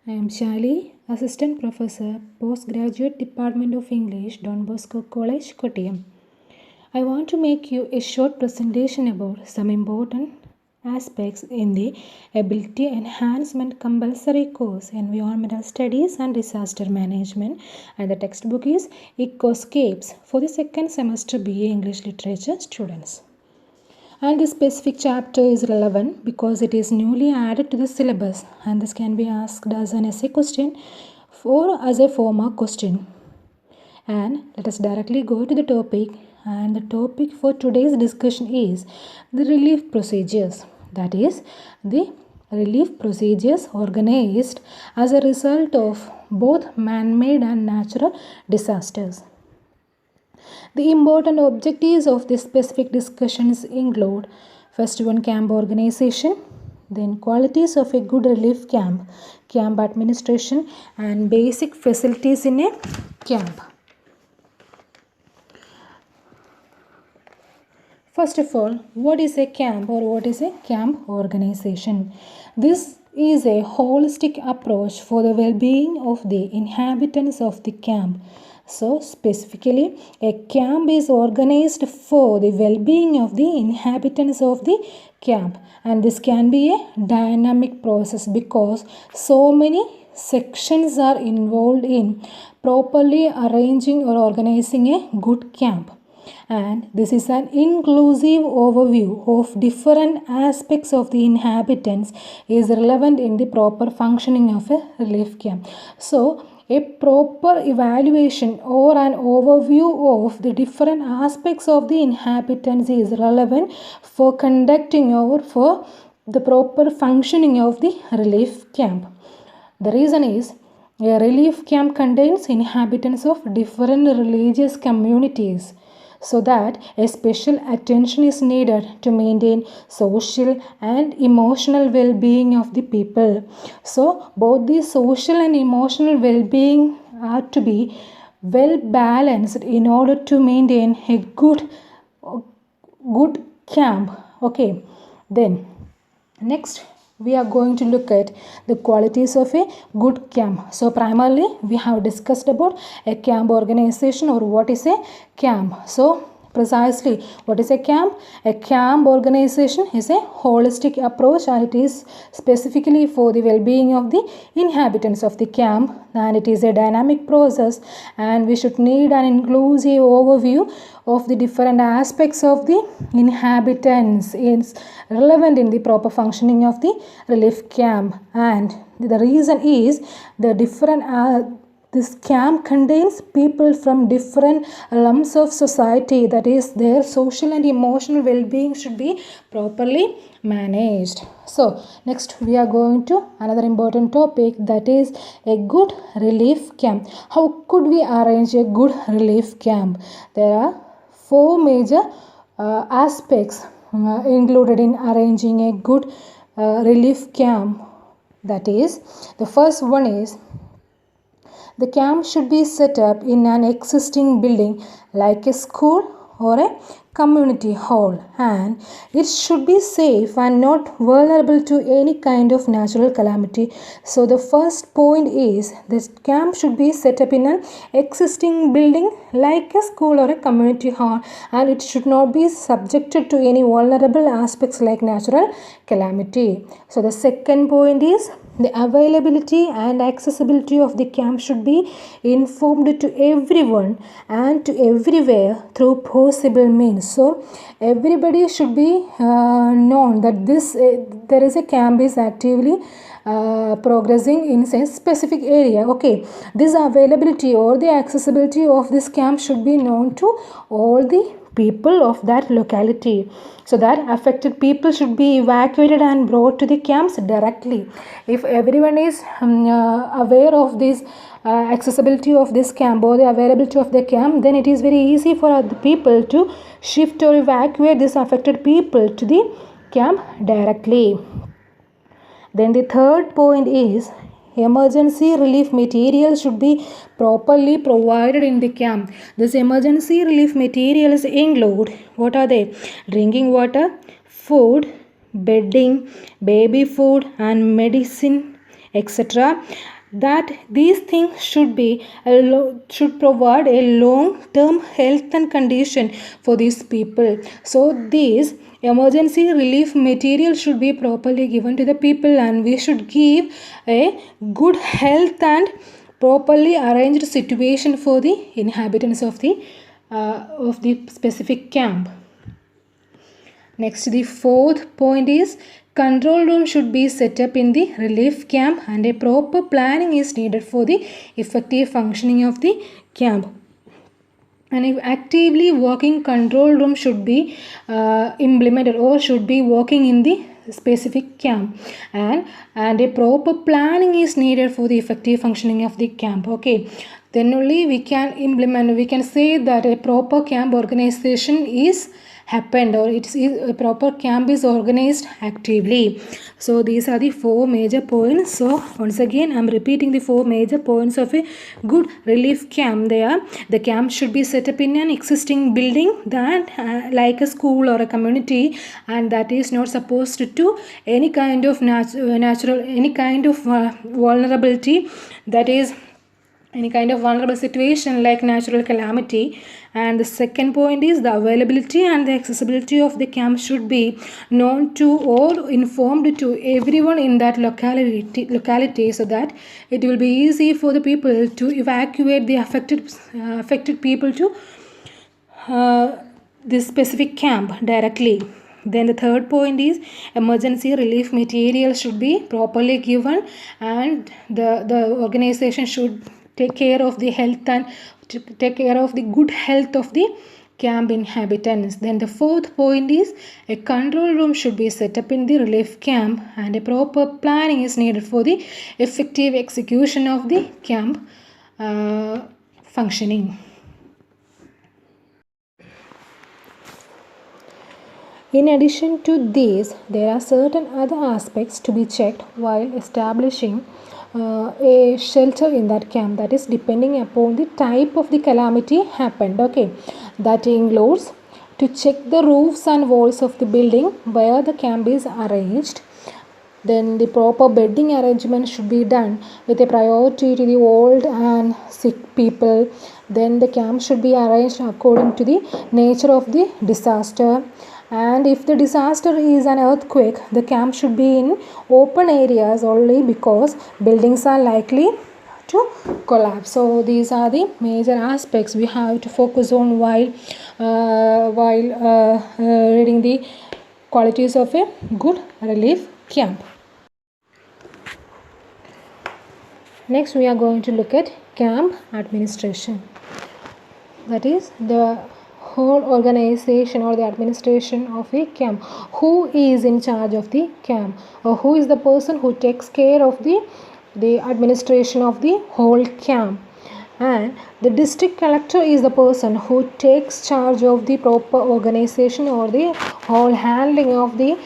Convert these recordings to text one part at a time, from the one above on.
I am Shali, Assistant Professor, Postgraduate Department of English, Don Bosco College, Kottayam. I want to make you a short presentation about some important aspects in the Ability Enhancement Compulsory Course Environmental Studies and Disaster Management, and the textbook is Ecoscapes for the second semester BA English Literature students. And this specific chapter is relevant because it is newly added to the syllabus, and this can be asked as an essay question or as a 4-mark question. And let us directly go to the topic, and the topic for today's discussion is the relief procedures. That is, the relief procedures organized as a result of both man-made and natural disasters. The important objectives of this specific discussions include first one, camp organization, then qualities of a good relief camp, camp administration, and basic facilities in a camp. First of all, what is a camp or what is a camp organization? This is a holistic approach for the well-being of the inhabitants of the camp. So, specifically, a camp is organized for the well-being of the inhabitants of the camp, and this can be a dynamic process because so many sections are involved in properly arranging or organizing a good camp. And this is an inclusive overview of different aspects of the inhabitants is relevant in the proper functioning of a relief camp. So, a proper evaluation or an overview of the different aspects of the inhabitants is relevant for conducting or for the proper functioning of the relief camp. The reason is a relief camp contains inhabitants of different religious communities, so that a special attention is needed to maintain social and emotional well-being of the people. So both the social and emotional well-being are to be well balanced in order to maintain a good camp. Okay, then next we are going to look at the qualities of a good camp. So primarily we have discussed about a camp organization or what is a camp. So precisely what is a camp? A camp organization is a holistic approach, and it is specifically for the well-being of the inhabitants of the camp, and it is a dynamic process, and we should need an inclusive overview of the different aspects of the inhabitants is relevant in the proper functioning of the relief camp. And the reason is the different this camp contains people from different lumps of society, that is their social and emotional well-being should be properly managed. So next we are going to another important topic, that is a good relief camp. How could we arrange a good relief camp? There are 4 major aspects included in arranging a good relief camp. That is, the first one is the camp should be set up in an existing building like a school or a community hall, and it should be safe and not vulnerable to any kind of natural calamity. So the first point is this camp should be set up in an existing building like a school or a community hall, and it should not be subjected to any vulnerable aspects like natural calamity. So the second point is the availability and accessibility of the camp should be informed to everyone and to everywhere through possible means. So everybody should be known that there is a camp is actively progressing in a specific area. Okay, this availability or the accessibility of this camp should be known to all the people of that locality, so that affected people should be evacuated and brought to the camps directly. If everyone is aware of this accessibility of this camp or the availability of the camp, then it is very easy for the people to shift or evacuate these affected people to the camp directly. Then the third point is emergency relief materials should be properly provided in the camp. This emergency relief materials include, what are they? Drinking water, food, bedding, baby food and medicine, etc. that these things should provide a long-term health and condition for these people. So these emergency relief material should be properly given to the people, and we should give a good health and properly arranged situation for the inhabitants of the specific camp. Next, the fourth point is control room should be set up in the relief camp, and a proper planning is needed for the effective functioning of the camp. An actively working control room should be implemented or should be working in the specific camp, and a proper planning is needed for the effective functioning of the camp. Okay, then only we can say that a proper camp organization is happened, or a proper camp is organized actively. So these are the four major points. So once again I am repeating the four major points of a good relief camp. The camp should be set up in an existing building that like a school or a community, and that is not supposed to any kind of vulnerability, that is any kind of vulnerable situation like natural calamity. And the second point is the availability and the accessibility of the camp should be known to or informed to everyone in that locality, so that it will be easy for the people to evacuate the affected people to this specific camp directly. Then the third point is emergency relief material should be properly given, and the organization should take care of the health and take care of the good health of the camp inhabitants. Then the fourth point is a control room should be set up in the relief camp, and a proper planning is needed for the effective execution of the camp functioning. In addition to these, there are certain other aspects to be checked while establishing a shelter in that camp, that is depending upon the type of the calamity happened. Okay, that includes to check the roofs and walls of the building where the camp is arranged. Then the proper bedding arrangement should be done with a priority to the old and sick people. Then the camp should be arranged according to the nature of the disaster. And if the disaster is an earthquake, the camp should be in open areas only, because buildings are likely to collapse. So these are the major aspects we have to focus on while reading the qualities of a good relief camp. Next, we are going to look at camp administration. That is the whole organization or the administration of a camp. Who is in charge of the camp, or who is the person who takes care of the administration of the whole camp? And the district collector is the person who takes charge of the proper organization or the whole handling of the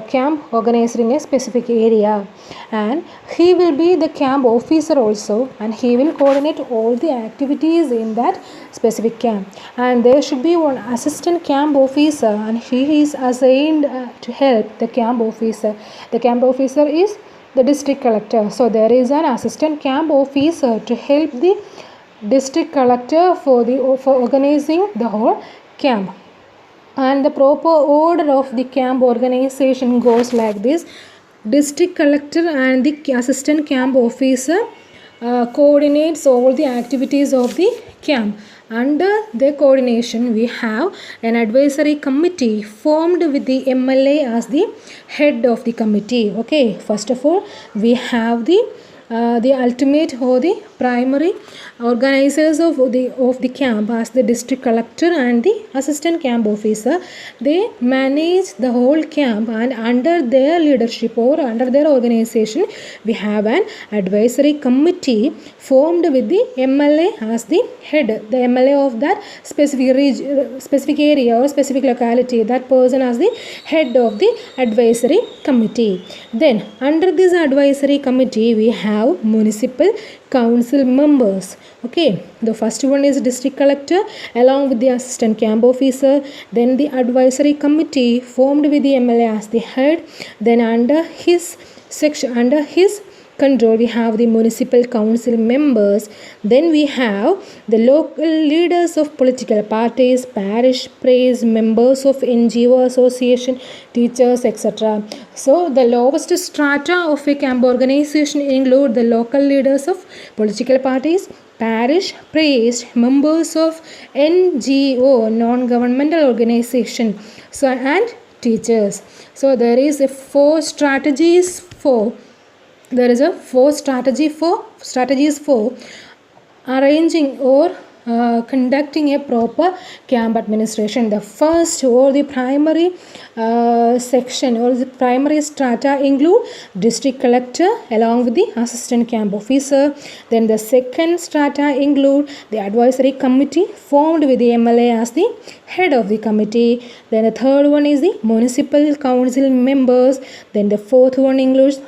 camp organized in a specific area, and he will be the camp officer also, and he will coordinate all the activities in that specific camp. And there should be one assistant camp officer, and he is assigned to help the camp officer. The camp officer is the district collector. So there is an assistant camp officer to help the district collector for organizing the whole camp. And the proper order of the camp organization goes like this: district collector and the assistant camp officer coordinates all the activities of the camp. Under their coordination, we have an advisory committee formed with the MLA as the head of the committee. Okay, first of all, we have the ultimate or the primary organizers of the camp as the district collector and the assistant camp officer. They manage the whole camp, and under their leadership or under their organization, we have an advisory committee formed with the MLA as the head, the MLA of that specific area or specific locality, that person as the head of the advisory committee. Then under this advisory committee, we have municipal council members. Okay, the first one is district collector along with the assistant camp officer, then the advisory committee formed with the MLA as the head, then under his control, we have the municipal council members, then we have the local leaders of political parties, parish priest, members of NGO association, teachers, etc. So the lowest strata of a camp organization include the local leaders of political parties, parish priest, members of NGO, non-governmental organization, so and teachers. So there is a four strategies for arranging or conducting a proper camp administration. The first or the primary section or the primary strata include district collector along with the assistant camp officer. Then the second strata include the advisory committee formed with the MLA as the head of the committee. Then the third one is the municipal council members. Then the fourth one includes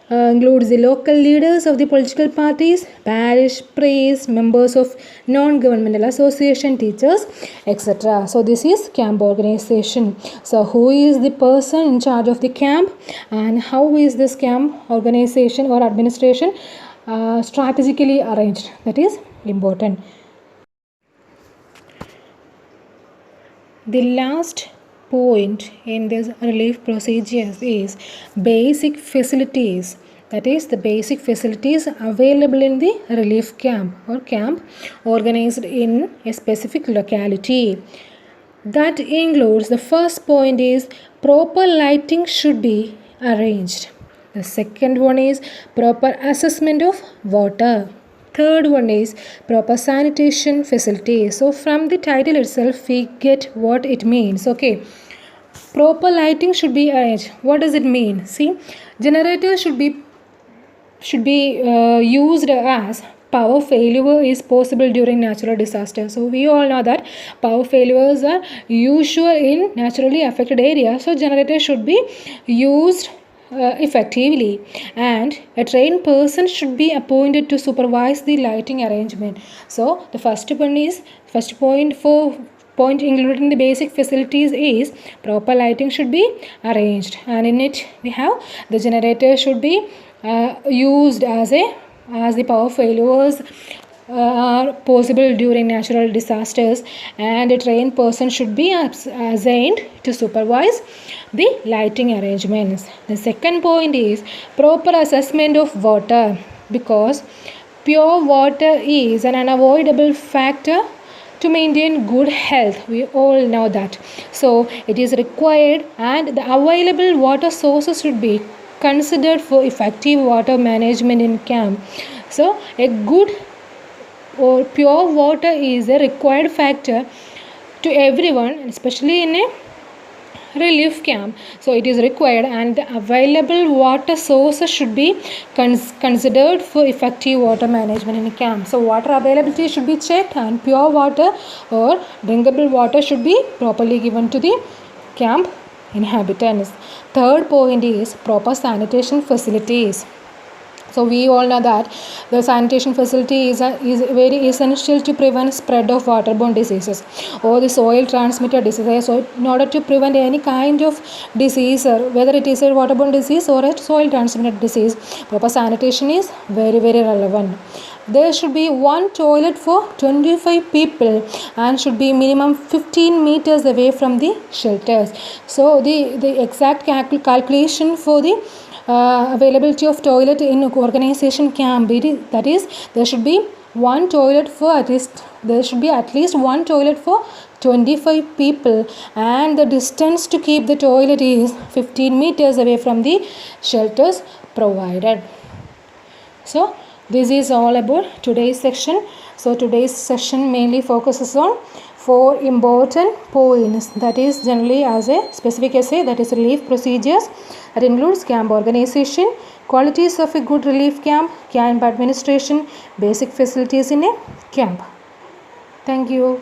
the local leaders of the political parties, parish priests, members of non-governmental association, teachers, etc. So this is camp organization. So who is the person in charge of the camp and how is this camp organization or administration strategically arranged? That is important. The last point in this relief procedures is basic facilities. That is the basic facilities available in the relief camp or camp organized in a specific locality. That includes, the first point is proper lighting should be arranged. The second one is proper assessment of water. Third one is proper sanitation facilities. So from the title itself we get what it means. Okay, proper lighting should be arranged. What does it mean? See, generators should be used as power failure is possible during natural disaster. So we all know that power failures are usual in naturally affected areas. So generators should be used effectively, and a trained person should be appointed to supervise the lighting arrangement. So the first point included in the basic facilities is proper lighting should be arranged, and in it we have the generator should be used as the power failures are possible during natural disasters, and a trained person should be assigned to supervise the lighting arrangements. The second point is proper assessment of water, because pure water is an unavoidable factor to maintain good health. We all know that. So it is required, and the available water sources should be considered for effective water management in camp. So a good or pure water is a required factor to everyone, especially in a relief camp. So it is required, and the available water sources should be considered for effective water management in a camp. So water availability should be checked, and pure water or drinkable water should be properly given to the camp inhabitants. Third point is proper sanitation facilities. So we all know that the sanitation facility is very essential to prevent spread of waterborne diseases or the soil transmitted diseases. So in order to prevent any kind of disease, whether it is a waterborne disease or a soil transmitted disease, proper sanitation is very, very relevant. There should be one toilet for 25 people and should be minimum 15 meters away from the shelters. So the exact calculation for the availability of toilet in organization camp, that is, there should be one toilet for at least one toilet for 25 people, and the distance to keep the toilet is 15 meters away from the shelters provided. So this is all about today's section. So today's session mainly focuses on 4 important points, that is generally as a specific essay, that is relief procedures, that includes camp organization, qualities of a good relief camp, camp administration, basic facilities in a camp. Thank you.